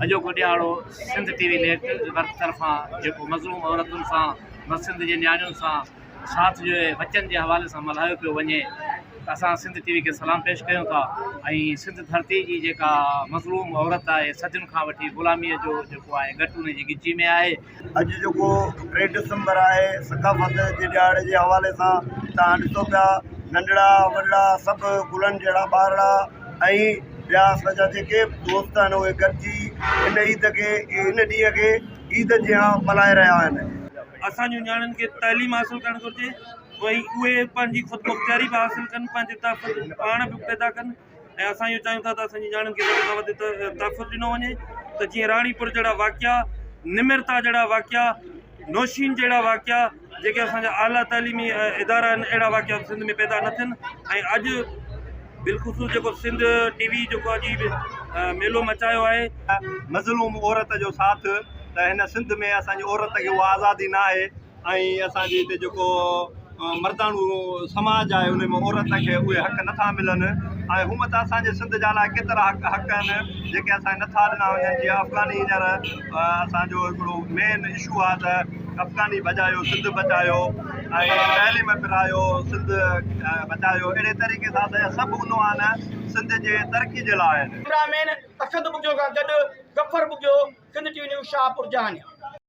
अॼोको ॾियारो Sindh TV network तरफ़ां जेको मज़लूम औरतुनि सां न सिंध जे नियाणियुनि सां साथ जो बचनि जे हवाले सां मल्हायो पियो वञे त असां सिंध टीवी खे सलाम पेश कयूं था। ऐं सिंध धरती जी जेका मज़लूम औरत आहे सदियुनि खां वठी ग़ुलामीअ जो जेको आहे घटि उन जी गिची में आहे। अॼु जेको 3 डिसंबर आहे सक़ाफ़त जे ॾियारे जे हवाले सां तव्हां ॾिसो पिया नंढड़ा वॾड़ा सभु गुलनि जहिड़ा ॿारड़ा ऐं ॿिया सॼा जेके दोस्त आहिनि उहे गॾिजी इन ॾींहं खे ईद जीअं मल्हाए रहिया आहिनि। असांजूं नियाणियुनि खे तइलीम हासिलु करणु घुरिजे, वरी उहे पंहिंजी ख़ुदमुख़्तियारी बि हासिलु कनि, पंहिंजे तहफ़ुज़ पाण बि पैदा कनि। ऐं असां इहो चाहियूं था त असांजी नियाणियुनि खे वधि खां वधि तहफ़ुज़ ॾिनो वञे त जीअं राणीपुर जहिड़ा वाक़िया, निमिरता जहिड़ा वाक़िया, नौशीन जहिड़ा वाक़िया जेके असांजा आला तइलीमी इदारा आहिनि अहिड़ा वाक़िया सिंध में पैदा न थियनि। ऐं अॼु बिलख़ुसूस जेको सिंध टीवी जेको अजीब मेलो मचायो आहे मज़लूम औरत जो साथ, त हिन सिंध में असांजी औरत खे उहा आज़ादी न आहे ऐं असांजे हिते जेको मर्दाणू समाज आहे उन में औरत खे उहे हक़ नथा मिलनि। ऐं हूअं त असांजे सिंध जा लाइ केतिरा हक़ आहिनि जेके असांखे नथा ॾिना वञनि। जीअं अफ़गानी हींअर असांजो हिकिड़ो मेन इशू आहे त अफ़गानी बचायो, सिंध बचायो ऐं तइलीम पिरायो, सिंध बचायो। अहिड़े तरीक़े सां असांजा सभु उनवान सिंध जे तरक़ी जे लाइ आहिनि। कैमरामैन असद बुगियो खां गॾु गफ़र बुगियो, सिंध टीवी न्यूज़ शाहपुर जानिया।